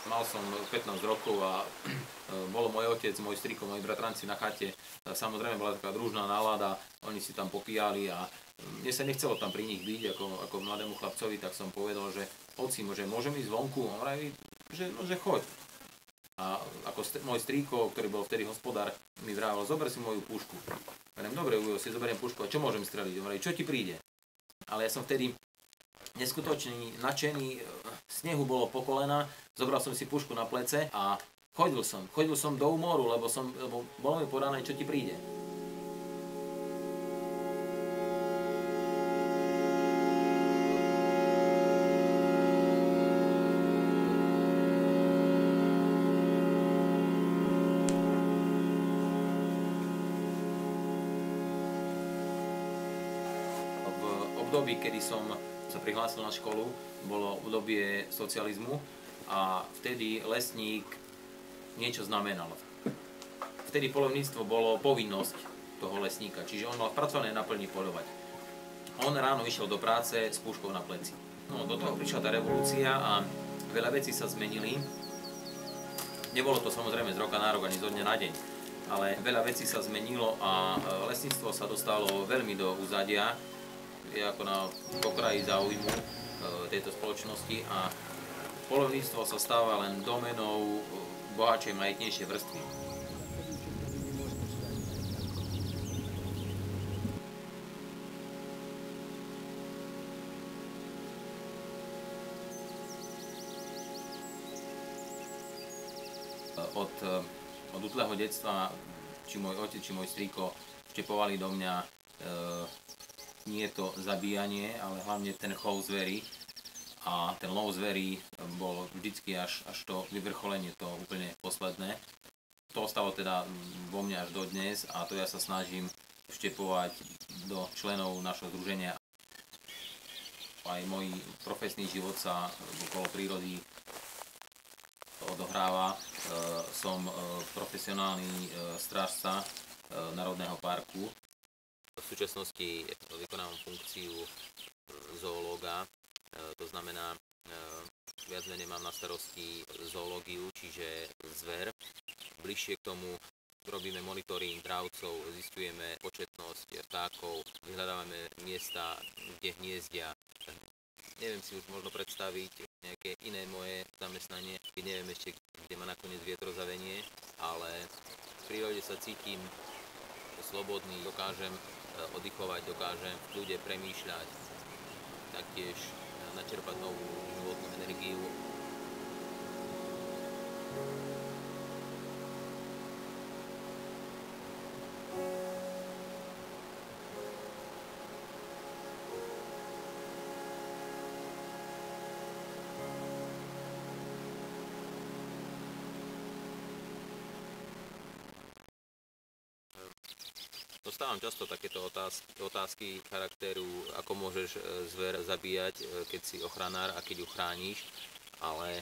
Mal som 15 rokov a bol môj otec, môj striko, moji bratranci na chate. Samozrejme bola taká družná nálada, oni si tam popíjali a mne sa nechcelo tam pri nich byť ako mladému chlapcovi, tak som povedal, že oci, že môžem ísť vonku? On vraví, že choď. A ako môj strýko, ktorý bol vtedy hospodár, mi vravel, zober si moju pušku. Hovorím, dobre, Ujo, si zoberiem pušku, a čo môžem streliť? On vraví, čo ti príde? Ale ja som vtedy neskutočne nadšený, snehu bolo po kolena, zobral som si pušku na plece a chodil som do úmoru, lebo bolo mi podané, čo ti príde. V období, kedy som sa prihlásil na školu, bolo obdobie socializmu a vtedy lesník niečo znamenal. Vtedy poľovníctvo bolo povinnosť toho lesníka, čiže on mal pracované na plni poľovať. On ráno išiel do práce s puškou na pleci. No, do toho prišla tá revolúcia a veľa vecí sa zmenili. Nebolo to samozrejme z roka na rok ani zo dňa na deň, ale veľa vecí sa zmenilo a lesníctvo sa dostalo veľmi do úzadia, je ako na pokraji záujmu tejto spoločnosti a poľovníctvo sa stáva len domenou bohatšej, majetnejšej vrstvy. Od útleho detstva, či môj otec, či môj strýko vštepovali do mňa nie je to zabíjanie, ale hlavne ten chov zverí. A ten lov zverí bol vždycky až to vyvrcholenie, to úplne posledné. To ostalo teda vo mne až dodnes a to ja sa snažím vštepovať do členov našho združenia. Aj môj profesný život sa okolo prírody odohráva. Som profesionálny strážca Národného parku. V súčasnosti vykonávam funkciu zoológa, to znamená, viac menej mám na starosti zoológiu, čiže zver. Bližšie k tomu robíme monitoring dravcov, zistujeme početnosť vtákov, vyhľadávame miesta, kde hniezdia. Neviem si už možno predstaviť nejaké iné moje zamestnanie, keď neviem ešte, kde ma nakoniec vietrozavenie, ale v prírode sa cítim slobodný, dokážem oddychovať, dokážem v kľude premýšľať, taktiež načerpať novú životnú energiu. Dostávam často takéto otázky charakteru, ako môžeš zver zabíjať, keď si ochranár a keď ju chrániš, ale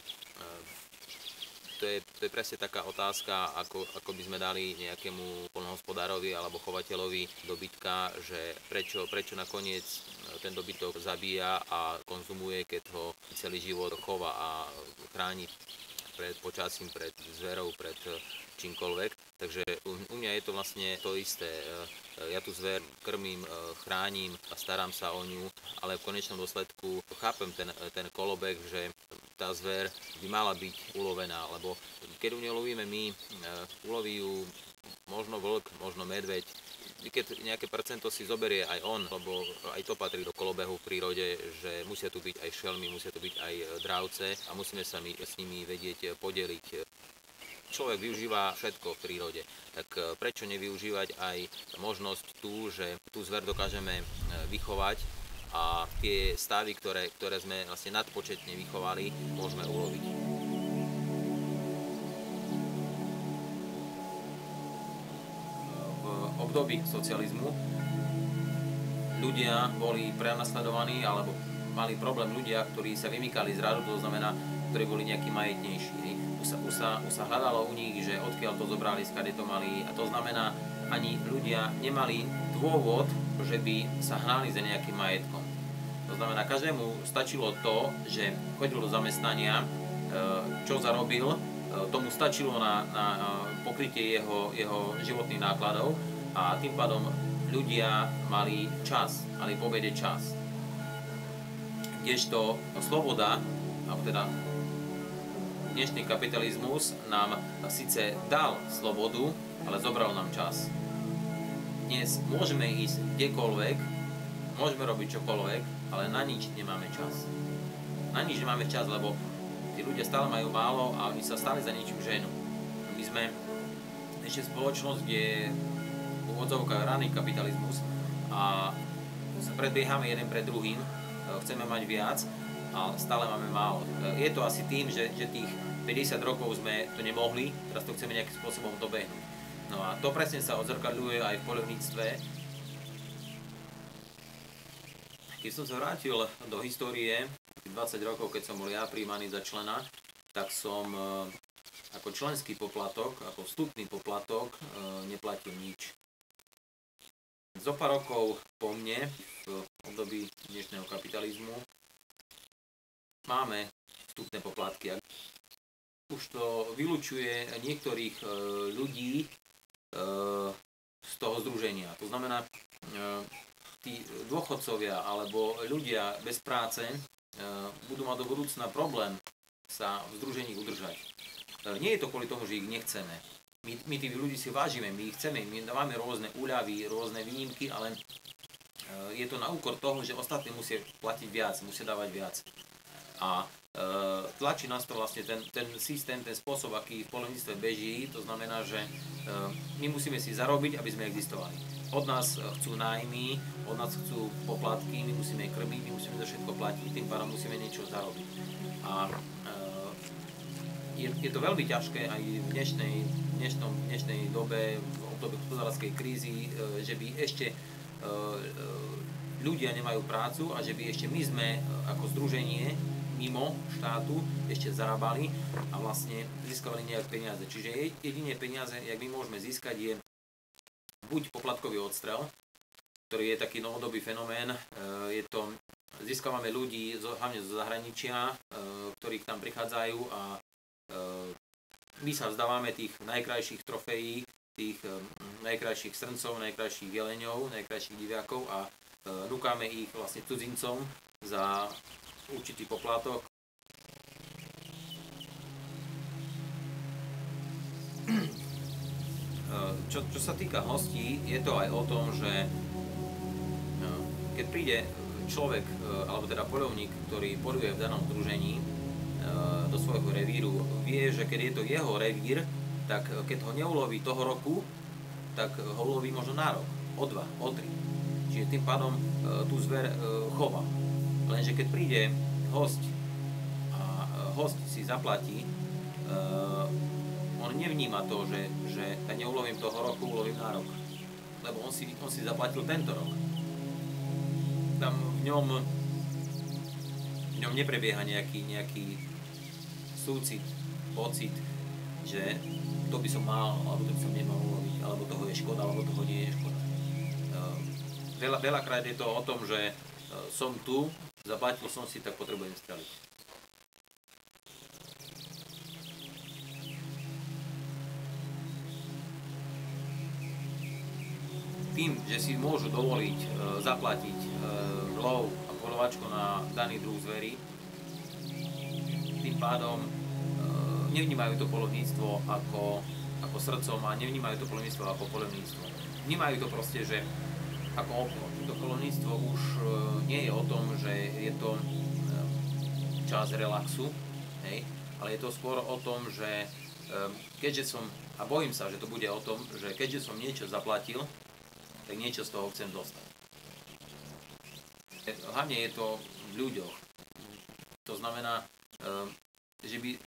to je presne taká otázka, ako by sme dali nejakému poľnohospodárovi alebo chovateľovi dobytka, že prečo nakoniec ten dobytok zabíja a konzumuje, keď ho celý život chová a chráni pred počasím, pred zverou, pred čímkoľvek. Takže u mňa je to vlastne to isté. Ja tú zver krmím, chránim a starám sa o ňu, ale v konečnom dôsledku chápem ten kolobeh, že tá zver by mala byť ulovená, lebo keď ju nelovíme my, uloví ju možno vlk, možno medveď. Keď nejaké percento si zoberie aj on, lebo aj to patrí do kolobehu v prírode, že musia tu byť aj šelmy, musia tu byť aj dravce a musíme sa my s nimi vedieť podeliť. Človek využíva všetko v prírode, tak prečo nevyužívať aj možnosť tú, že tú zver dokážeme vychovať a tie stavy, ktoré sme vlastne nadpočetne vychovali, môžeme uloviť. V období socializmu ľudia boli prenasledovaní alebo mali problém ľudia, ktorí sa vymykali z radu, to znamená, ktorí boli nejakí majetnejší. Už sa hľadalo u nich, že odkiaľ to zobrali, skade to mali, a to znamená, ani ľudia nemali dôvod, že by sa hnali za nejakým majetkom. To znamená, každému stačilo to, že chodil do zamestnania, čo zarobil, tomu stačilo na pokrytie jeho životných nákladov a tým pádom ľudia mali čas, mali po obede čas. Kdežto sloboda, alebo teda dnešný kapitalizmus nám síce dal slobodu, ale zobral nám čas. Dnes môžeme ísť kdekoľvek, môžeme robiť čokoľvek, ale na nič nemáme čas. Na nič nemáme čas, lebo tí ľudia stále majú málo a oni sa stále za niečím ženú. My sme ešte spoločnosť, kde je v úvodzovkách raný kapitalizmus a sa predbiehame jeden pred druhým, chceme mať viac a stále máme málo. Je to asi tým, že tých 50 rokov sme to nemohli, teraz to chceme nejakým spôsobom dobehnúť. No a to presne sa odzrkadľuje aj v poľovníctve. Keď som sa vrátil do histórie, 20 rokov, keď som bol ja prijímaný za člena, tak som ako členský poplatok, ako vstupný poplatok neplatil nič. Zo pár rokov po mne, v období dnešného kapitalizmu, máme vstupné poplatky. Už to vylučuje niektorých ľudí z toho združenia. To znamená, tí dôchodcovia alebo ľudia bez práce budú mať do budúcna problém sa v združení udržať. Nie je to kvôli tomu, že ich nechceme. My tých ľudí si vážime, my ich chceme, my máme rôzne úľavy, rôzne výnimky, ale je to na úkor toho, že ostatní musia platiť viac, musia dávať viac. A tlačí nás to vlastne ten systém, ten spôsob, aký v poľovníctve beží, to znamená, že my musíme si zarobiť, aby sme existovali. Od nás chcú nájmy, od nás chcú poplatky, my musíme krmiť, my musíme za všetko platiť, tým pádom musíme niečo zarobiť. A je to veľmi ťažké aj v dnešnej dobe, v období hospodárskej krízy, že by ešte ľudia nemajú prácu a že by ešte my sme ako združenie mimo štátu ešte zarábali a vlastne získavali nejaké peniaze. Čiže jediné peniaze, jak my môžeme získať, je buď poplatkový odstrel, ktorý je taký novodobý fenomén, získavame ľudí hlavne zo zahraničia, ktorí k nám prichádzajú a my sa vzdávame tých najkrajších trofejí, tých najkrajších srncov, najkrajších jeleňov, najkrajších diviakov a núkame ich vlastne cudzincom za určitý poplatok. Čo sa týka hostí, je to aj o tom, že keď príde človek, alebo teda poľovník, ktorý poľuje v danom združení do svojho revíru, vie, že keď je to jeho revír, tak keď ho neuloví toho roku, tak ho uloví možno na rok, o 2, o 3. Čiže tým pádom tú zver chová. Lenže keď príde host a host si zaplatí, on nevníma to, že ja neulovím toho roku, ulovím na rok. Lebo on si zaplatil tento rok. Tam v ňom neprebieha nejaký súcit, pocit, že to by som mal, alebo to by som nemal uloviť, alebo toho je škoda, alebo toho nie je škoda. Veľakrát je to o tom, že som tu, zaplatil som si, tak potrebujem streliť. Tým, že si môžu dovoliť zaplatiť lov a poľovačku na daný druh zvery, tým pádom nevnímajú to poľovníctvo ako srdcom a nevnímajú to poľovníctvo ako poľovníctvo. Vnímajú to proste, že ako obchod. To poľovníctvo už nie je o tom, že je to čas relaxu, hej, ale je to skôr o tom, že keďže som, a bojím sa, že to bude o tom, že keďže som niečo zaplatil, tak niečo z toho chcem dostať. Hlavne je to v ľuďoch. To znamená, že by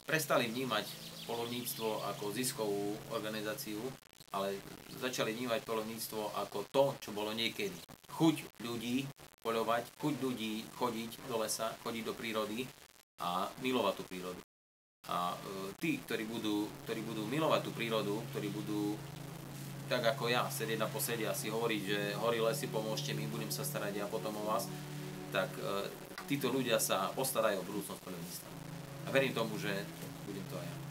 prestali vnímať poľovníctvo ako ziskovú organizáciu, ale začali vnímať poľovníctvo ako to, čo bolo niekedy. Chuť ľudí poľovať, chuť ľudí chodiť do lesa, chodiť do prírody a milovať tú prírodu. A tí, ktorí budú milovať tú prírodu, ktorí budú tak ako ja, sedieť na posede a si hovoriť, že hory lesy, pomôžte mi, budem sa starať ja potom o vás, tak títo ľudia sa postarajú o budúcnosť poľovníctva. A verím tomu, že budem to aj ja.